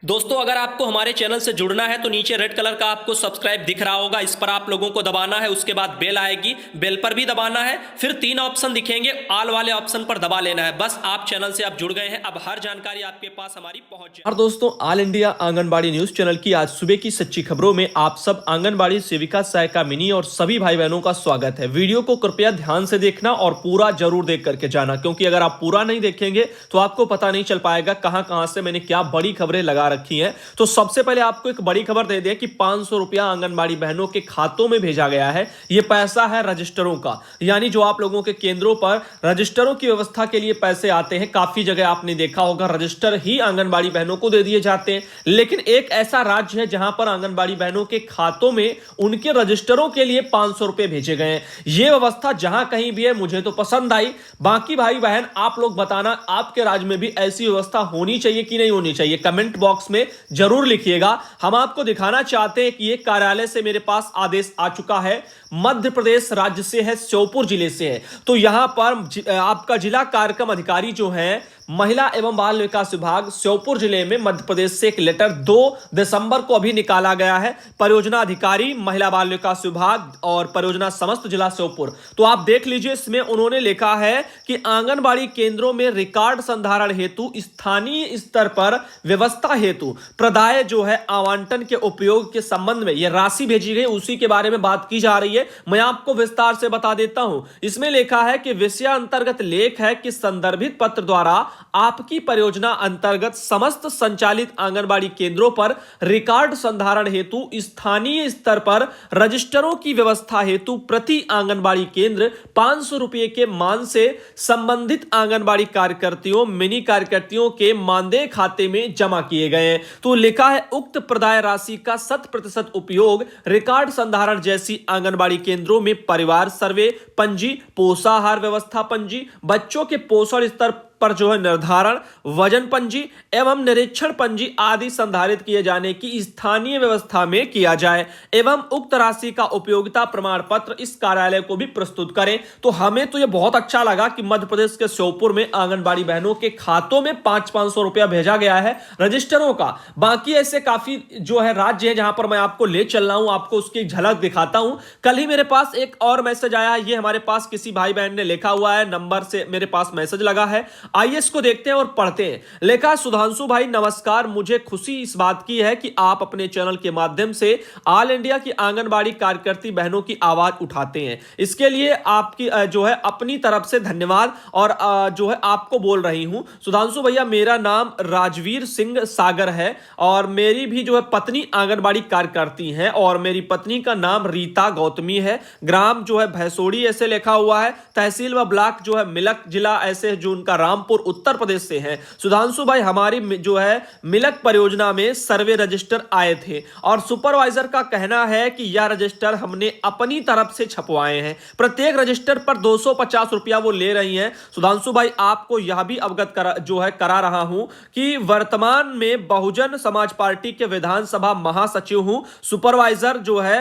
दोस्तों, अगर आपको हमारे चैनल से जुड़ना है तो नीचे रेड कलर का आपको सब्सक्राइब दिख रहा होगा, इस पर आप लोगों को दबाना है। उसके बाद बेल आएगी, बेल पर भी दबाना है। फिर 3 ऑप्शन दिखेंगे, ऑल वाले ऑप्शन पर दबा लेना है। बस आप चैनल से आप जुड़ गए हैं, अब हर जानकारी आपके पास हमारी पहुंच जाए। और दोस्तों, all India anganwadi news channel की आज सुबह की सच्ची खबरों में आप सब आंगनबाड़ी सेविका, सहायिका, मिनी और सभी भाई बहनों का स्वागत है। वीडियो को कृपया ध्यान से देखना और पूरा जरूर देख करके जाना, क्योंकि अगर आप पूरा नहीं देखेंगे तो आपको पता नहीं चल पाएगा कहां कहां से मैंने क्या बड़ी खबरें लगा रखी हैं। तो सबसे पहले आपको एक बड़ी खबर दे दें कि 500 रुपया आंगनबाड़ी बहनों के खातों में भेजा गया है। यह पैसा है रजिस्टरों का, यानी जो आप लोगों के केंद्रों पर रजिस्टरों की व्यवस्था के लिए पैसे आते हैं। काफी जगह आपने देखा होगा रजिस्टर ही आंगनबाड़ी बहनों को दे दिए जाते हैं, लेकिन एक ऐसा राज्य है जहां पर आंगनबाड़ी बहनों के खातों में उनके रजिस्टरों के लिए 500 रुपए भेजे गए हैं। यह व्यवस्था जहां कहीं भी है, मुझे तो पसंद आई। बाकी भाई बहन आप लोग बताना, आपके राज्य में भी ऐसी व्यवस्था होनी चाहिए कि नहीं होनी चाहिए, कमेंट बॉक्स में जरूर लिखिएगा। हम आपको दिखाना चाहते हैं कि एक कार्यालय से मेरे पास आदेश आ चुका है। मध्य प्रदेश राज्य से है, श्योपुर जिले से है। तो यहां पर आपका जिला कार्यक्रम अधिकारी जो है महिला एवं बाल विकास विभाग श्योपुर जिले में मध्य प्रदेश से एक लेटर 2 दिसंबर को अभी निकाला गया है। परियोजना अधिकारी महिला बाल विकास विभाग और परियोजना समस्त जिला श्योपुर। तो आप देख लीजिए, इसमें उन्होंने लिखा है कि आंगनबाड़ी केंद्रों में रिकॉर्ड संधारण हेतु स्थानीय स्तर पर व्यवस्था हेतु प्रदाय जो है आवंटन के उपयोग के संबंध में यह राशि भेजी गई, उसी के बारे में बात की जा रही है। मैं आपको विस्तार से बता देता हूं। इसमें लिखा है कि विषय अंतर्गत लेख है कि संदर्भित पत्र द्वारा आपकी परियोजना अंतर्गत समस्त संचालित आंगनबाड़ी केंद्रों पर रिकॉर्ड संधारण हेतु स्थानीय स्तर पर रजिस्टरों की व्यवस्था हेतु प्रति आंगनबाड़ी केंद्र 500 रुपए के मान से संबंधित आंगनबाड़ी कार्यकर्तियों, मिनी कार्यकर्तियों के मानदेय खाते में जमा किए गए हैं। तो लिखा है उक्त प्रदाय राशि का 100% उपयोग रिकॉर्ड संधारण जैसी आंगनबाड़ी केंद्रों में परिवार सर्वे पंजी, पोषाहार व्यवस्था पंजी, बच्चों के पोषण स्तर पर जो है निर्धारण, वजन पंजी एवं निरीक्षण पंजी आदि संधारित किए जाने की स्थानीय व्यवस्था में किया जाए एवं उक्त राशि का उपयोगिता प्रमाण पत्र इस कार्यालय को भी प्रस्तुत करें। तो हमें तो यह बहुत अच्छा लगा कि मध्य प्रदेश के श्योपुर में आंगनबाड़ी बहनों के खातों में 500-500 रुपया भेजा गया है रजिस्टरों का। बाकी ऐसे काफी जो है राज्य है जहां पर मैं आपको ले चल रहा हूं, आपको उसकी झलक दिखाता हूं। कल ही मेरे पास एक और मैसेज आया है, ये हमारे पास किसी भाई बहन ने लिखा हुआ है, नंबर से मेरे पास मैसेज लगा है। आइए इसको देखते हैं और पढ़ते हैं। लेखा सुधांशु भाई नमस्कार, मुझे खुशी इस बात की है कि आप अपने चैनल के माध्यम से ऑल इंडिया की आंगनबाड़ी कार्यकर्ती बहनों की आवाज उठाते हैं। इसके लिए आपकी जो है अपनी तरफ से धन्यवाद और जो है आपको बोल रही हूं। सुधांशु भैया, मेरा नाम राजवीर सिंह सागर है और मेरी भी जो है पत्नी आंगनबाड़ी कार्यकर्ती है और मेरी पत्नी का नाम रीता गौतमी है। ग्राम जो है भैंसोड़ी ऐसे लिखा हुआ है, तहसील व ब्लॉक जो है मिलक जिला ऐसे जो उनका रामपुर उत्तर प्रदेश से है। सुधांशु भाई, हमारी जो है मिलक परियोजना में सर्वे रजिस्टर आए थे और सुपरवाइजर का कहना है कि यह रजिस्टर हमने अपनी तरफ से छपवाए हैं। प्रत्येक रजिस्टर पर 250 रुपया वो ले रही हैं। सुधांशु भाई, आपको यह भी अवगत करा रहा हूं कि वर्तमान में बहुजन समाज पार्टी के विधानसभा महासचिव हूं। सुपरवाइजर जो है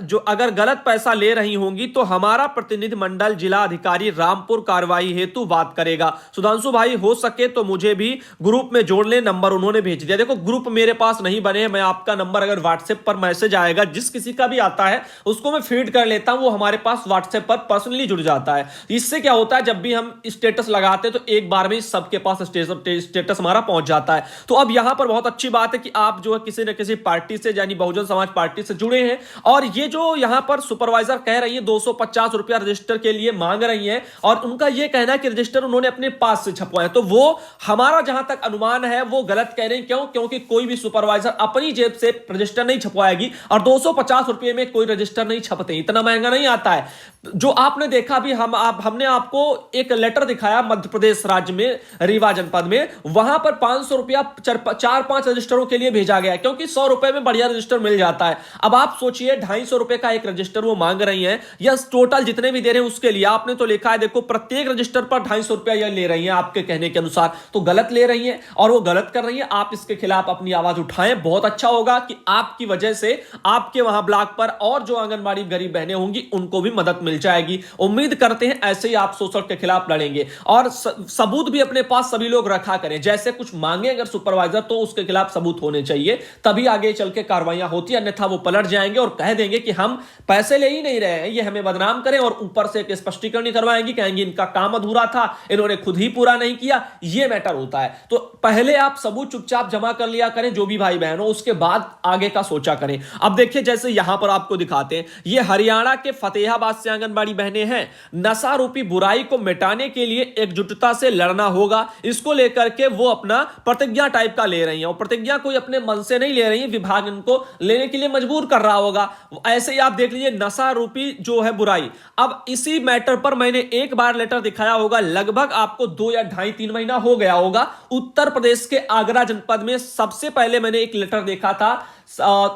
जो अगर गलत पैसा ले रही होंगी तो हमारा प्रतिनिधि मंडल जिला अधिकारी रामपुर कार्रवाई हेतु बात करेगा। सुधांशु भाई, हो सके तो मुझे भी ग्रुप में जोड़ ले, नंबर उन्होंने भेज दिया। देखो, ग्रुप मेरे पास नहीं बने हैं, मैं आपका नंबर अगर व्हाट्सएप पर मैसेज आएगा, जिस किसी का भी आता है उसको मैं फीड कर लेता हूं, वो हमारे पास व्हाट्सएप पर पर्सनली जुड़ जाता है। इससे क्या होता है, जब भी हम स्टेटस लगाते हैं तो एक बार में सबके पास स्टेटस हमारा पहुंच जाता है। तो अब यहां पर बहुत अच्छी बात है कि आप जो है किसी न किसी पार्टी से यानी बहुजन समाज पार्टी से जुड़े हैं और ये जो यहां पर सुपरवाइजर कह रही है 250 रुपया रजिस्टर के लिए मांग रही है और उनका यह कहना है कि रजिस्टर उन्होंने अपने पास से छपवाए, तो वो हमारा जहां तक अनुमान है वो गलत कह रहे हैं। क्यों? क्योंकि कोई भी सुपरवाइजर अपनी जेब से रजिस्टर नहीं छपवाएगी और 250 रुपए में कोई रजिस्टर नहीं छपते, इतना महंगा नहीं आता है। जो आपने देखा भी, हमने आपको एक लेटर दिखाया मध्य प्रदेश राज्य में रीवा जनपद में, वहां पर 500 रुपया 4-5 रजिस्टरों के लिए भेजा गया, क्योंकि 100 रुपए में बढ़िया रजिस्टर मिल जाता है। अब आप सोचिए 250 रुपए का एक रजिस्टर वो मांग रही है, या टोटल जितने भी दे रहे हैं उसके लिए। आपने तो लिखा है, देखो प्रत्येक रजिस्टर पर 250 रुपया यह ले रही रही हैं आपके कहने के अनुसार, तो गलत ले रही हैं और वो गलत कर रही हैं। आप इसके खिलाफ अपनी आवाज उठाएं। बहुत अच्छा होगा कि आपकी वजह से आपके वहां ब्लॉक पर और जो आंगनबाड़ी गरीब बहनें होंगी उनको भी मदद मिल जाएगी। उम्मीद करते हैं ऐसे ही आप शोषण के खिलाफ लड़ेंगे और सबूत भी अपने पास सभी लोग रखा करें। जैसे कुछ मांगे अगर सुपरवाइजर तो उसके खिलाफ सबूत होने चाहिए, तभी आगे चल के कार्रवाइयां होती है। अन्यथा वो पलट जाएंगे और कह देंगे कि हम पैसे ले ही नहीं रहे हैं, ये हमें बदनाम करें और ऊपर से एक स्पष्टीकरण करवाएंगे, कहेंगे इनका काम अधूरा था, इन्होंने खुद ही पूरा नहीं किया। ये मैटर होता है। तो पहले आप सबूत चुपचाप जमा कर लिया करें जो भी भाई बहन हो, उसके बाद आगे का सोचा करें। अब देखिए जैसे यहां पर आपको दिखाते हैं, ये हरियाणा के फतेहाबाद से आंगनबाड़ी बहनें हैं। नशा रूपी बुराई को मिटाने के लिए एकजुटता से लड़ना होगा, इसको लेकर के वो अपना प्रतिज्ञा टाइप का ले रही हैं और प्रतिज्ञा कोई अपने मन से नहीं ले रही है, विभाग इनको लेने के लिए मजबूर कर रहा होगा। ऐसे ही आप देख लीजिए नशा रूपी जो है बुराई। अब इसी मैटर पर मैंने एक बार लेटर दिखाया होगा, लगभग आपको 2 या 2.5-3 महीना हो गया होगा। उत्तर प्रदेश के आगरा जनपद में सबसे पहले मैंने एक लेटर देखा था,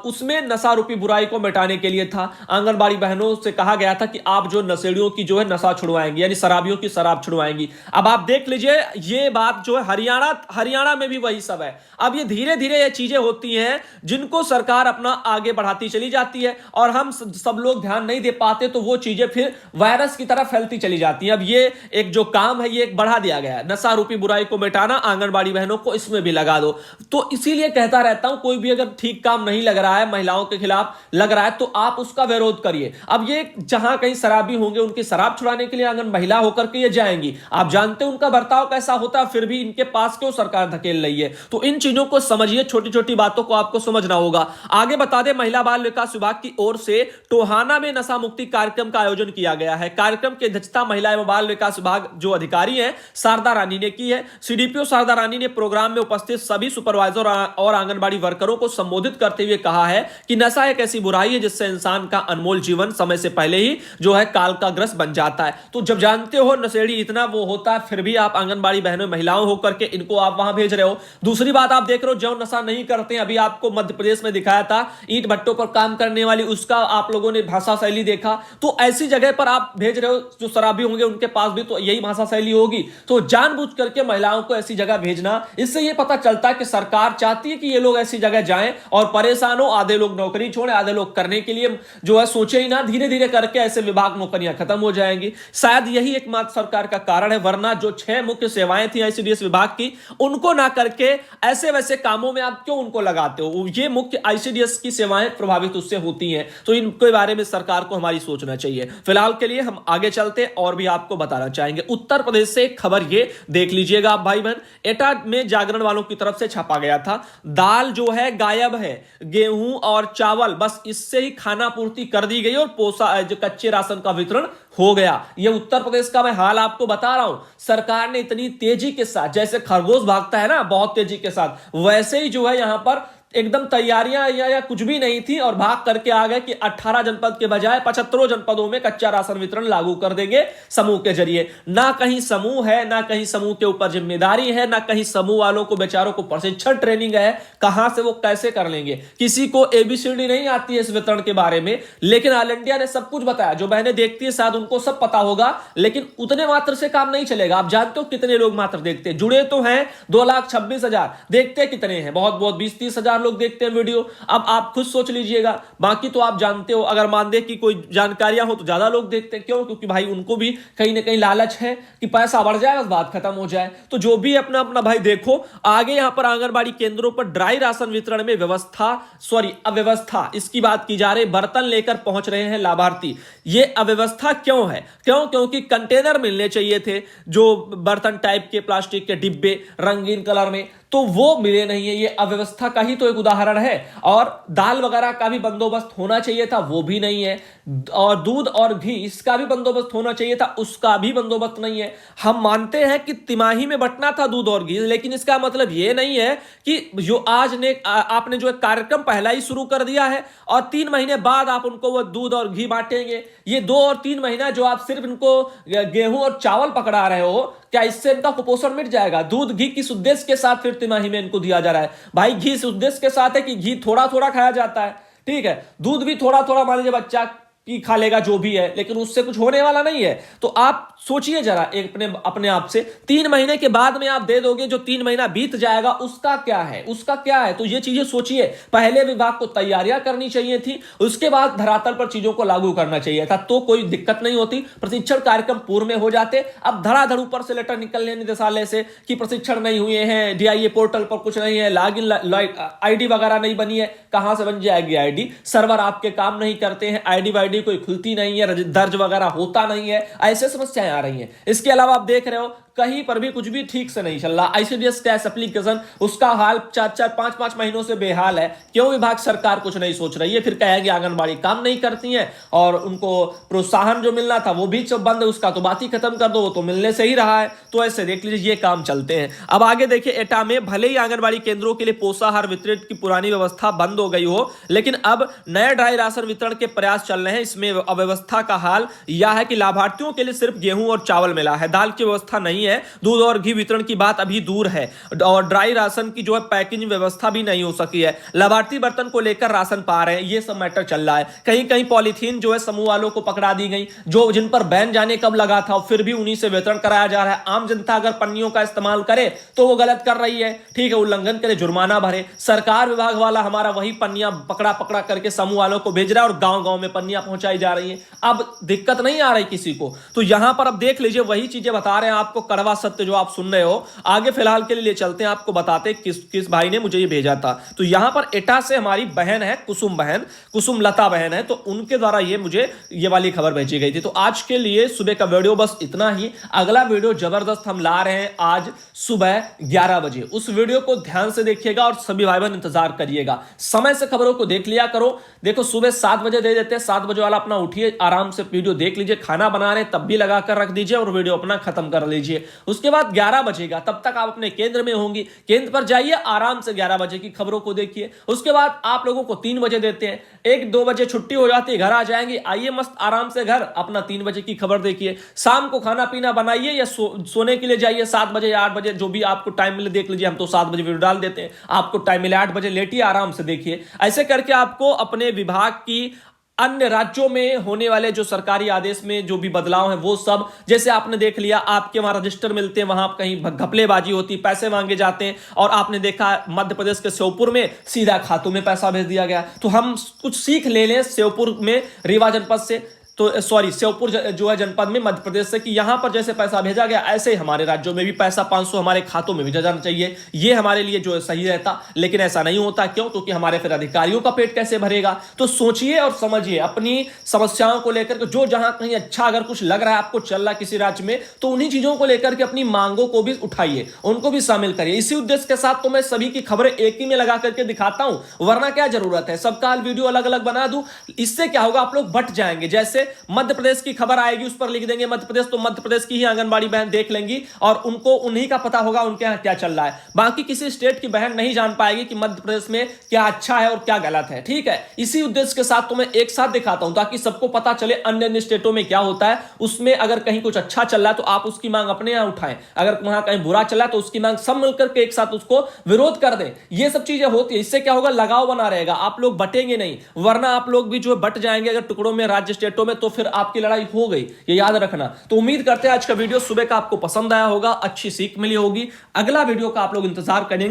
उसमें नशा रूपी बुराई को मिटाने के लिए था। आंगनबाड़ी बहनों से कहा गया था कि आप जो नशेड़ियों की जो है नशा छुड़वाएंगी, यानी शराबियों की शराब छुड़वाएंगी। अब आप देख लीजिए ये बात जो है हरियाणा में भी वही सब है। अब ये धीरे धीरे ये चीजें होती हैं जिनको सरकार अपना आगे बढ़ाती चली जाती है और हम सब लोग ध्यान नहीं दे पाते, तो वो चीजें फिर वायरस की तरह फैलती चली जाती हैं। अब ये एक जो काम है ये एक बढ़ा दिया गया है, नशा रूपी बुराई को मिटाना, आंगनबाड़ी बहनों को इसमें भी लगा दो। तो इसीलिए कहता रहता हूं, कोई भी अगर ठीक काम नहीं लग रहा है, महिलाओं के खिलाफ लग रहा है, तो आप उसका विरोध करिए। अब ये जहां कहीं शराबी होंगे उनकी शराब छुड़ाने के लिए आंगन महिला होकर के ये जाएंगी, आप जानते हैं उनका बर्ताव कैसा होता है, फिर भी इनके पास क्यों सरकार धकेल रही है। तो इन चीजों को समझिए, छोटी छोटी बातों को आपको समझना होगा। आगे बता दें, महिला बाल विकास विभाग की ओर से टोहाना में नशा मुक्ति कार्यक्रम का आयोजन किया गया है। कार्यक्रम की अध्यक्षता महिला एवं बाल विकास विभाग जो अधिकारी है शारदा रानी ने की है। सीडीपीओ शारदा रानी ने प्रोग्राम में उपस्थित सभी सुपरवाइजर और आंगनबाड़ी वर्करों को संबोधित करते हुए कहा है कि नशा एक ऐसी बुराई है जिससे इंसान का अनमोल जीवन समय से पहले ही जो है काल का ग्रस्त बन जाता है। तो जब जानते हो नशेड़ी इतना वो होता है, फिर भी आप आंगनबाड़ी बहनों महिलाओं होकर के इनको आप वहां भेज रहे हो। दूसरी बात आप देख रहे हो, जो नशा नहीं करते हैं, अभी आपको मध्य प्रदेश में दिखाया था ईंट भट्टों पर काम करने वाली, उसका आप लोगों ने भाषा शैली देखा। तो ऐसी जगह पर आप भेज रहे हो, जो शराबी होंगे उनके पास भी तो यही भाषा शैली होगी। तो जानबूझ करके महिलाओं को ऐसी जगह भेजना, इससे यह पता चलता है कि सरकार चाहती है कि ये लोग ऐसी जगह जाएं और परेशान हो। आधे लोग नौकरी छोड़े, आधे लोग करने के लिए जो है सोचे ही ना, धीरे धीरे करके ऐसे विभाग नौकरियां खत्म हो जाएंगी। शायद यही एकमात्र सरकार का कारण है, वरना जो 6 मुख्य सेवाएं थी आईसीडीएस विभाग की, उनको ना करके ऐसे वैसे कामों में आप क्यों उनको लगाते हो। ये मुख्य आईसीडीएस की सेवाएं प्रभावित उससे होती हैं, तो इनके बारे में सरकार को हमारी सोचना चाहिए। फिलहाल के लिए हम आगे चलते और भी आपको बताना चाहेंगे। उत्तर प्रदेश से एक खबर ये देख लीजिएगा आप भाई बहन, एटा में जागरण वालों की तरफ से छापा गया था। दाल जो है गायब है, गेहूं और चावल बस इससे ही खाना पूर्ति कर दी गई और जो कच्चे राशन का वितरण हो गया। यह उत्तर प्रदेश का मैं हाल आपको बता रहा हूं। सरकार ने इतनी तेजी के साथ, जैसे खरगोश भागता है ना बहुत तेजी के साथ, वैसे ही जो है यहां पर एकदम तैयारियां या कुछ भी नहीं थी और भाग करके आ गए कि 18 जनपद के बजाय 75 जनपदों में कच्चा राशन वितरण लागू कर देंगे समूह के जरिए। ना कहीं समूह है, ना कहीं समूह के ऊपर जिम्मेदारी है, ना कहीं समूह वालों को बेचारों को प्रशिक्षण ट्रेनिंग है। कहां से वो कैसे कर लेंगे। किसी को एबीसीडी नहीं आती है इस वितरण के बारे में, लेकिन ऑल इंडिया ने सब कुछ बताया। जो बहनें देखती है शायद उनको सब पता होगा, लेकिन उतने मात्र से काम नहीं चलेगा। आप जानते हो कितने लोग मात्र देखते हैं, जुड़े तो हैं 2,26,000, देखते कितने हैं, बहुत 20-30 हजार लोग देखते हैं वीडियो। अब आप खुद सोच लीजिएगा, बाकी तो आप जानते हो। अगर मान दे कि कोई जानकारियां हो तो ज्यादा लोग देखते हैं, क्यों? क्योंकि भाई उनको भी कहीं ना कहीं लालच है कि पैसा बढ़ जाए, बस बात खत्म हो जाए। तो जो भी अपना अपना भाई देखो। आगे यहां पर आंगनबाड़ी केंद्रों पर ड्राई राशन वितरण में अव्यवस्था, इसकी बात की जा रही। बर्तन लेकर पहुंच रहे हैं लाभार्थी। यह अव्यवस्था क्यों है? क्योंकि कंटेनर मिलने चाहिए थे, जो बर्तन टाइप के प्लास्टिक के डिब्बे रंगीन कलर में, तो वो मिले नहीं है। ये अव्यवस्था का ही तो एक उदाहरण है। और दाल वगैरह का भी बंदोबस्त होना चाहिए था, वो भी नहीं है। और दूध और घी, इसका भी बंदोबस्त होना चाहिए था, उसका भी बंदोबस्त नहीं है। हम मानते हैं कि तिमाही में बंटना था दूध और घी, लेकिन इसका मतलब ये नहीं है कि जो आपने जो एक कार्यक्रम पहला ही शुरू कर दिया है और 3 महीने बाद आप उनको वो दूध और घी बांटेंगे। ये 2 और 3 महीना जो आप सिर्फ इनको गेहूं और चावल पकड़ा रहे हो, क्या इससे इनका कुपोषण मिट जाएगा? दूध घी किस उद्देश्य के साथ फिर तिमाही में इनको दिया जा रहा है? भाई घी इस उद्देश्य के साथ है कि घी थोड़ा थोड़ा खाया जाता है, ठीक है। दूध भी थोड़ा थोड़ा, मान लीजिए बच्चा कि खा लेगा जो भी है, लेकिन उससे कुछ होने वाला नहीं है। तो आप सोचिए जरा एक अपने आप से, 3 महीने के बाद में आप दे दोगे, जो 3 महीना बीत जाएगा उसका क्या है, उसका क्या है। तो ये चीजें सोचिए, पहले विभाग को तैयारियां करनी चाहिए थी, उसके बाद धरातल पर चीजों को लागू करना चाहिए था, तो कोई दिक्कत नहीं होती, प्रशिक्षण कार्यक्रम पूर्ण में हो जाते। अब धड़ाधड़ ऊपर से लेटर निकलने निदेशालय से कि प्रशिक्षण नहीं हुए हैं, डीआईए पोर्टल पर कुछ नहीं है, लॉगिन आईडी वगैरह नहीं बनी है। कहां से बन जाएगी आईडी? सर्वर आपके काम नहीं करते हैं, आईडी वाईडी कोई खुलती नहीं है, दर्ज वगैरह होता नहीं है, ऐसे समस्याएं आ रही हैं। इसके अलावा आप देख रहे हो कहीं पर भी कुछ भी ठीक से नहीं चल रहा। आईसीडीएस कैश एप्लीकेशन, उसका हाल 4-4, 5-5 महीनों से बेहाल है। क्यों विभाग सरकार कुछ नहीं सोच रही है? फिर कहेंगे आंगनबाड़ी काम नहीं करती हैं और उनको प्रोत्साहन जो मिलना था वो भी सब बंद है, उसका तो बात ही खत्म कर दो, वो तो मिलने से ही रहा है। तो ऐसे देख लीजिए ये काम चलते हैं। अब आगे देखिए, एटा में भले ही आंगनबाड़ी केंद्रों के लिए पोषाहार वितरण की पुरानी व्यवस्था बंद हो गई हो, लेकिन अब नए ड्राई राशन वितरण के प्रयास चल रहे हैं। इसमें अव्यवस्था का हाल यह है कि लाभार्थियों के लिए सिर्फ गेहूं और चावल मिला है, दाल की व्यवस्था नहीं है, दूध और घी वितरण की बात अभी दूर है, और ड्राई राशन की जो है पैकेजिंग व्यवस्था भी नहीं हो सकी है। लाभार्थी बर्तन को लेकर राशन पा रहे हैं, ये सब मैटर चल रहा है। कहीं कहीं पॉलीथीन जो है समूह वालों को पकड़ा दी गई, जो जिन पर बैन जाने कब लगा था, फिर भी उन्हीं से वितरण कराया जा रहा है। आम जनता अगर पन्नियों का इस्तेमाल करे तो वो गलत कर रही है, ठीक है, उल्लंघन करे जुर्माना भरे। सरकार विभाग वाला हमारा वही पन्नियां पकड़ा पकड़ा करके समूह वालों को भेज रहा है और गांव गांव में पन्नियां पहुंचाई जा रही हैं। अब दिक्कत नहीं आ रही किसी को। तो यहां पर अब देख लीजिए, वही चीजें बता रहे हैं आपको, कड़वा सत्य जो आप सुन रहे हो। आगे फिलहाल के लिए चलते हैं, आपको बताते किस भाई ने मुझे ये भेजा था। तो यहां पर एटा से हमारी बहन है, कुसुम लता बहन है, तो उनके द्वारा ये मुझे ये वाली खबर भेजी गई थी। तो आज के लिए सुबह का वीडियो बस इतना ही। अगला वीडियो जबरदस्त हम ला रहे हैं आज सुबह 11 बजे। उस वीडियो को ध्यान से देखिएगा और सभी भाई बहन इंतजार करिएगा। समय से खबरों को देख लिया करो। देखो सुबह 7 बजे दे देते हैं, 7 बजे वाला अपना उठिए, आराम से वीडियो देख लीजिए, खाना बना रहे तब भी लगा कर रख दीजिए और वीडियो अपना खत्म कर लीजिए। उसके बाद 11 बजेगा, तब तक आप अपने केंद्र में होंगी, केंद्र पर जाइए, आराम से 11 बजे की खबरों को देखिए। उसके बाद आप लोगों को 3 बजे देते हैं, 1-2 बजे छुट्टी हो जाती है, घर आ जाएंगे, आइए मस्त आराम से घर, अपना 3 बजे की खबर देखिए। शाम को खाना पीना बनाइए या सोने के लिए जाइए 7 बजे या 8 बजे, जो भी आपको टाइम मिले देख लीजिए। हम तो 7 बजे वीडियो डाल देते हैं, आपको टाइम मिले 8 बजे लेटिए, आराम से देखिए। ऐसे करके आपको अपने विभाग की अन्य राज्यों में होने वाले जो सरकारी आदेश में जो भी बदलाव हैं वो सब, जैसे आपने देख लिया, आपके वहां रजिस्टर मिलते हैं, वहां कहीं घपलेबाजी होती, पैसे मांगे जाते हैं, और आपने देखा मध्य प्रदेश के श्योपुर में सीधा खातों में पैसा भेज दिया गया। तो हम कुछ सीख ले लें श्योपुर में, रीवा जनपद से, तो सॉरी श्योपुर जो है जनपद में मध्य प्रदेश से, कि यहां पर जैसे पैसा भेजा गया ऐसे ही हमारे राज्यों में भी पैसा 500 हमारे खातों में भेजा जाना चाहिए। ये हमारे लिए जो है सही रहता, लेकिन ऐसा नहीं होता। क्यों? क्योंकि हमारे फिर अधिकारियों का पेट कैसे भरेगा। तो सोचिए और समझिए अपनी समस्याओं को लेकर के, जो जहां कहीं अच्छा अगर कुछ लग रहा है आपको चल रहा है किसी राज्य में, तो उन्हीं चीजों को लेकर के अपनी मांगों को भी उठाइए, उनको भी शामिल करिए। इसी उद्देश्य के साथ तो मैं सभी की खबरें एक ही में लगा करके दिखाता हूं, वरना क्या जरूरत है सबका वीडियो अलग अलग बना दूं। इससे क्या होगा, आप लोग बट जाएंगे। जैसे मध्य प्रदेश की खबर आएगी, उस पर लिख देंगे मध्य प्रदेश, तो मध्य प्रदेश की ही आंगनबाड़ी बहन देख लेंगी और उनको उन्हीं का पता होगा उनके यहाँ क्या चल रहा है। बाकी किसी स्टेट की बहन नहीं जान पाएगी कि मध्य प्रदेश में क्या अच्छा है और क्या गलत है। ठीक है, इसी उद्देश्य के साथ तो मैं एक साथ दिखाता हूं, ताकि सबको पता चले अन्य अन्य स्टेटों में क्या होता है। उसमें अगर कहीं कुछ अच्छा चल रहा है तो आप उसकी मांग अपने यहाँ उठाएं, अगर वहां कहीं बुरा चला तो उसकी मांग सब मिलकर के एक साथ उसको विरोध कर दें। ये सब चीजें होती है। इससे क्या होगा, लगाव बना रहेगा, आप लोग बटेंगे नहीं, वरना आप लोग भी जो बट जाएंगे अगर टुकड़ों में, राज्य स्टेटों में, तो फिर आपकी लड़ाई हो गई, ये याद रखना। तो उम्मीद करते हैं आज का वीडियो सुबह का आपको पसंद आया होगा, अच्छी सीख मिली होगी। अगला वीडियो का आप लोग इंतजार करेंगे।